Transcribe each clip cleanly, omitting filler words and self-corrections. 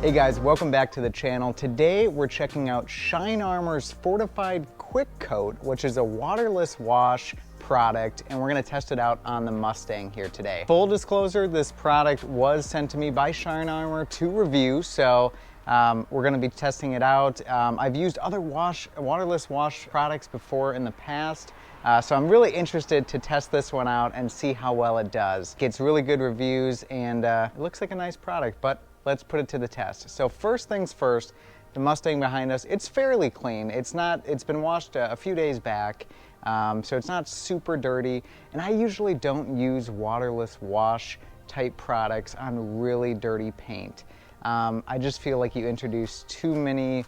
Hey guys, welcome back to the channel. Today we're checking out Shine Armor's Fortified Quick Coat, which is a waterless wash product, and we're gonna test it out on the Mustang here today. Full disclosure, this product was sent to me by Shine Armor to review, so we're gonna be testing it out. I've used other waterless wash products before in the past, so I'm really interested to test this one out and see how well it does. It gets really good reviews, and it looks like a nice product, but let's put it to the test. So first things first, the Mustang behind us, it's fairly clean. It's been washed a few days back, so it's not super dirty. And I usually don't use waterless wash type products on really dirty paint. I just feel like you introduce too many,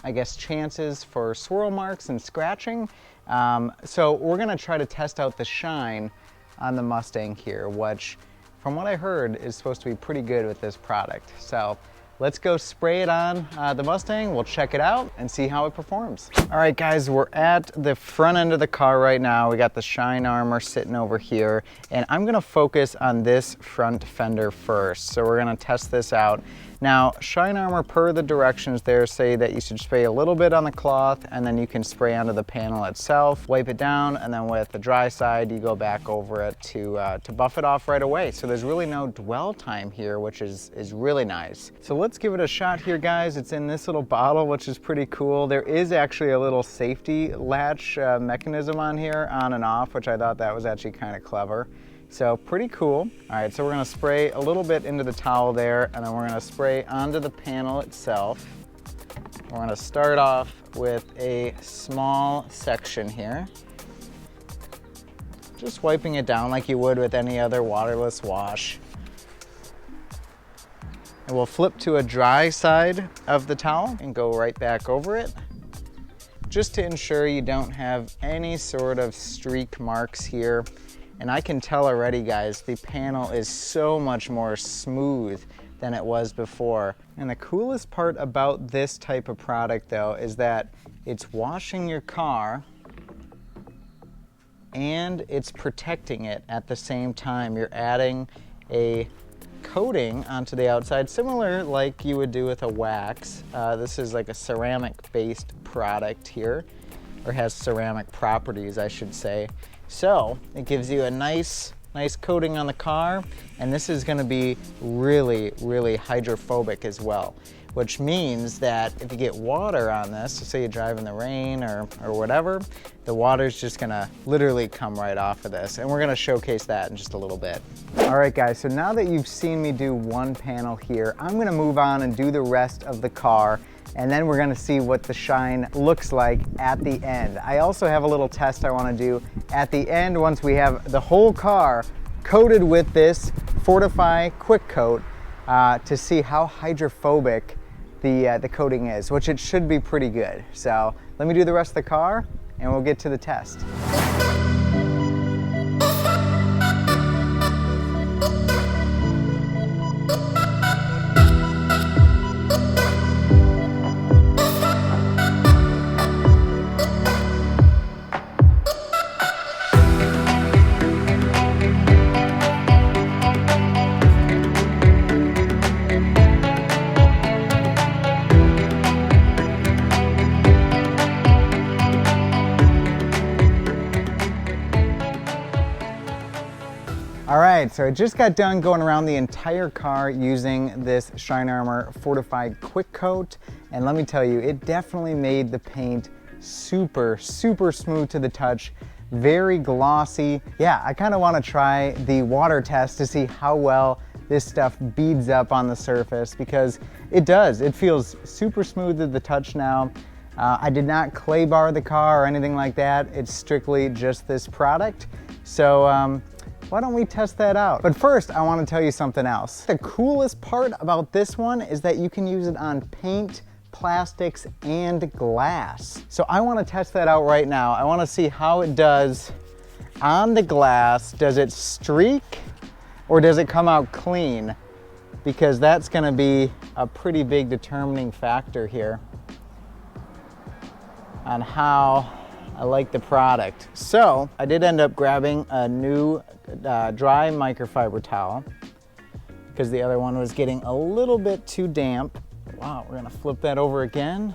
I guess, chances for swirl marks and scratching. So we're gonna try to test out the shine on the Mustang here, which from what I heard is supposed to be pretty good with this product. So let's go spray it on the Mustang. We'll check it out and see how it performs. All right guys, we're at the front end of the car right now. We got the Shine Armor sitting over here, and I'm gonna focus on this front fender first. So we're gonna test this out. Now, Shine Armor, per the directions there, say that you should spray a little bit on the cloth and then you can spray onto the panel itself, wipe it down, and then with the dry side, you go back over it to buff it off right away. So there's really no dwell time here, which is really nice. So let's give it a shot here, guys. It's in this little bottle, which is pretty cool. There is actually a little safety latch mechanism on here, on and off, which I thought that was actually kind of clever. So pretty cool. All right, so we're gonna spray a little bit into the towel there, and then we're gonna spray onto the panel itself. We're gonna start off with a small section here. Just wiping it down like you would with any other waterless wash. And we'll flip to a dry side of the towel and go right back over it, just to ensure you don't have any sort of streak marks here. And I can tell already, guys, the panel is so much more smooth than it was before. And the coolest part about this type of product, though, is that it's washing your car and it's protecting it at the same time. You're adding a coating onto the outside, similar like you would do with a wax. This is like a ceramic-based product here, or has ceramic properties, I should say. So it gives you a nice coating on the car, and this is gonna be really, really hydrophobic as well, which means that if you get water on this, so say you drive in the rain or whatever, the water's just gonna literally come right off of this, and we're gonna showcase that in just a little bit. All right guys, so now that you've seen me do one panel here, I'm gonna move on and do the rest of the car, and then we're gonna see what the shine looks like at the end. I also have a little test I wanna do at the end once we have the whole car coated with this Fortify Quick Coat to see how hydrophobic the coating is, which it should be pretty good. So let me do the rest of the car and we'll get to the test. All right, so I just got done going around the entire car using this Shine Armor Fortified Quick Coat, and let me tell you, it definitely made the paint super, super smooth to the touch, very glossy. Yeah, I kind of want to try the water test to see how well this stuff beads up on the surface, because it does. It feels super smooth to the touch now. I did not clay bar the car or anything like that. It's strictly just this product. So, why don't we test that out? But first, I want to tell you something else. The coolest part about this one is that you can use it on paint, plastics, and glass. So I want to test that out right now. I want to see how it does on the glass. Does it streak or does it come out clean? Because that's going to be a pretty big determining factor here on how I like the product. So I did end up grabbing a new dry microfiber towel because the other one was getting a little bit too damp. wow, we're gonna flip that over again.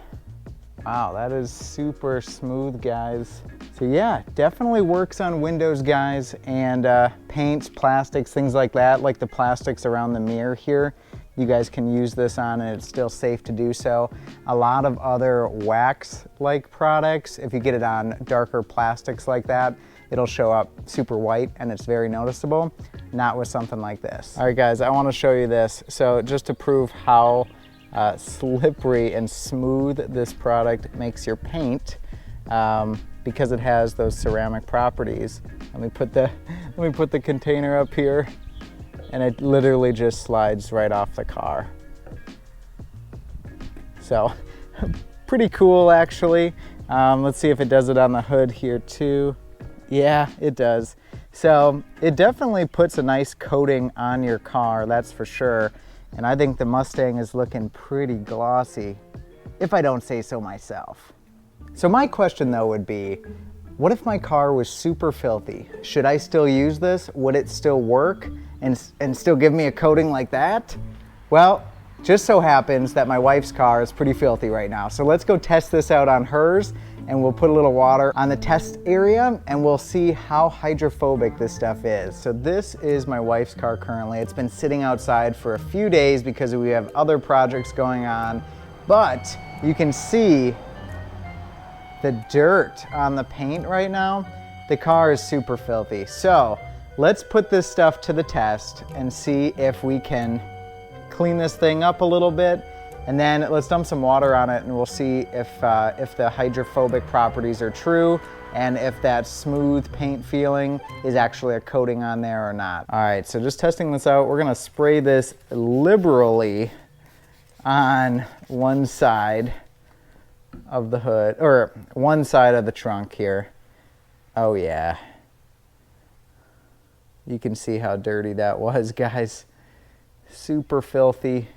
Wow, that is super smooth, guys. So yeah, definitely works on windows, guys, and paints, plastics, things like that, like the plastics around the mirror here. You guys can use this on and it's still safe to do so. A lot of other wax-like products, if you get it on darker plastics like that, it'll show up super white and it's very noticeable, not with something like this. All right, guys, I wanna show you this. So just to prove how slippery and smooth this product makes your paint, because it has those ceramic properties. Let me put the container up here, and it literally just slides right off the car. So pretty cool, actually. Let's see if it does it on the hood here too. Yeah, it does. So it definitely puts a nice coating on your car, that's for sure. And I think the Mustang is looking pretty glossy, if I don't say so myself. So my question though would be, what if my car was super filthy? Should I still use this? Would it still work and still give me a coating like that? Well, just so happens that my wife's car is pretty filthy right now. So let's go test this out on hers, and we'll put a little water on the test area and we'll see how hydrophobic this stuff is. So this is my wife's car currently. It's been sitting outside for a few days because we have other projects going on, but you can see the dirt on the paint right now. The car is super filthy. So let's put this stuff to the test and see if we can clean this thing up a little bit. And then let's dump some water on it and we'll see if the hydrophobic properties are true and if that smooth paint feeling is actually a coating on there or not. All right, so just testing this out. We're gonna spray this liberally on one side of the hood, or one side of the trunk here. Oh yeah. You can see how dirty that was, guys. Super filthy.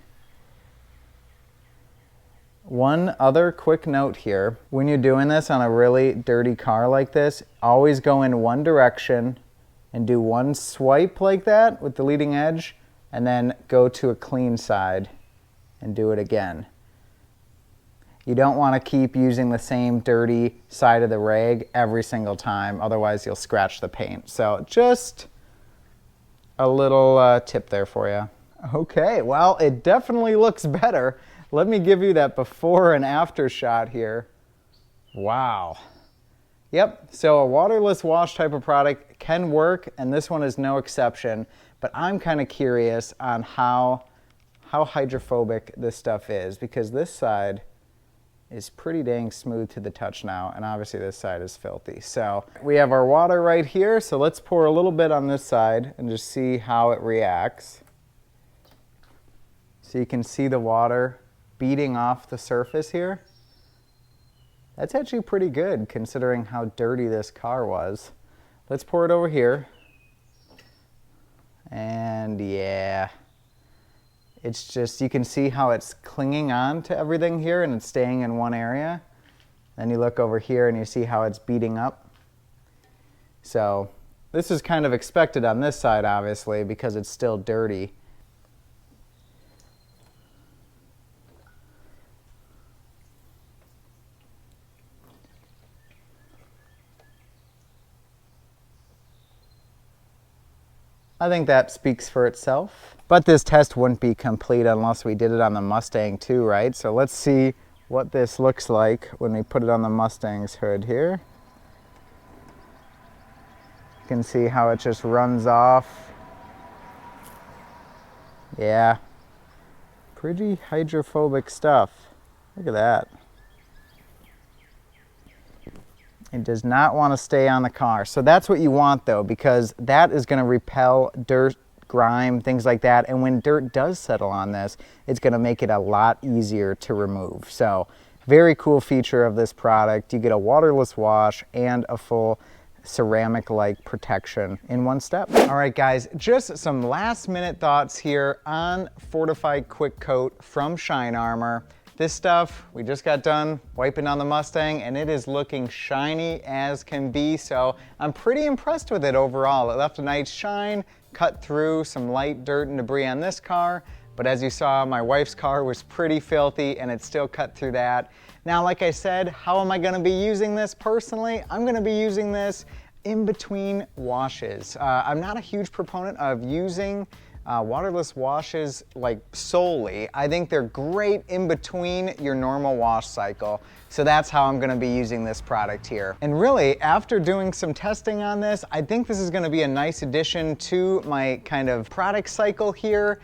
One other quick note here, when you're doing this on a really dirty car like this, always go in one direction and do one swipe like that with the leading edge, and then go to a clean side and do it again. You don't want to keep using the same dirty side of the rag every single time, otherwise you'll scratch the paint. So just a little tip there for you. Okay, well, it definitely looks better. Let me give you that before and after shot here. Wow. Yep, so a waterless wash type of product can work, and this one is no exception, but I'm kind of curious on how hydrophobic this stuff is, because this side is pretty dang smooth to the touch now, and obviously this side is filthy. So we have our water right here, so let's pour a little bit on this side and just see how it reacts. So you can see the water beating off the surface here. That's actually pretty good considering how dirty this car was. Let's pour it over here. And yeah, it's just, you can see how it's clinging on to everything here and it's staying in one area. Then you look over here and you see how it's beating up. So this is kind of expected on this side, obviously, because it's still dirty. I think that speaks for itself. But this test wouldn't be complete unless we did it on the Mustang too, right? So let's see what this looks like when we put it on the Mustang's hood here. You can see how it just runs off. Yeah, pretty hydrophobic stuff. Look at that. It does not want to stay on the car. So that's what you want though, because that is going to repel dirt, grime, things like that. And when dirt does settle on this, it's going to make it a lot easier to remove. So very cool feature of this product. You get a waterless wash and a full ceramic-like protection in one step. All right, guys, just some last minute thoughts here on Fortify Quick Coat from Shine Armor. This stuff, we just got done wiping on the Mustang and it is looking shiny as can be, so I'm pretty impressed with it overall. It left a nice shine, cut through some light dirt and debris on this car, But as you saw, my wife's car was pretty filthy and it still cut through that. Now, like I said, how am I gonna be using this personally? I'm gonna be using this in between washes. I'm not a huge proponent of using waterless washes like solely. I think they're great in between your normal wash cycle. So that's how I'm gonna be using this product here. And really, after doing some testing on this, I think this is gonna be a nice addition to my kind of product cycle here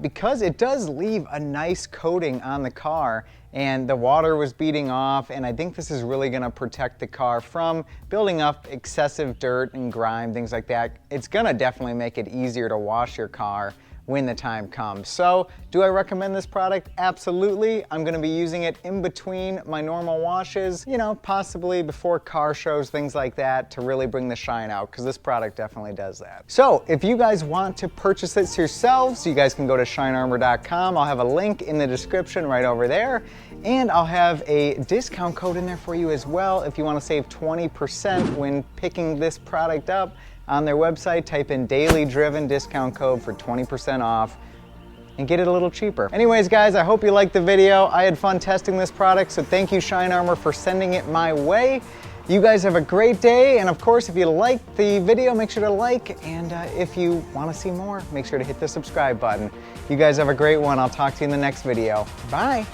because it does leave a nice coating on the car, and the water was beading off, and I think this is really gonna protect the car from building up excessive dirt and grime, things like that. It's gonna definitely make it easier to wash your car when the time comes. So, do I recommend this product? Absolutely. I'm gonna be using it in between my normal washes, you know, possibly before car shows, things like that, to really bring the shine out, because this product definitely does that. So, if you guys want to purchase this yourselves, you guys can go to shinearmor.com. I'll have a link in the description right over there, and I'll have a discount code in there for you as well if you want to save 20% when picking this product up. On their website, type in Daily Driven discount code for 20% off and get it a little cheaper. Anyways, guys, I hope you liked the video. I had fun testing this product, so thank you, Shine Armor, for sending it my way. You guys have a great day, and of course, if you liked the video, make sure to like, and if you want to see more, make sure to hit the subscribe button. You guys have a great one. I'll talk to you in the next video. Bye.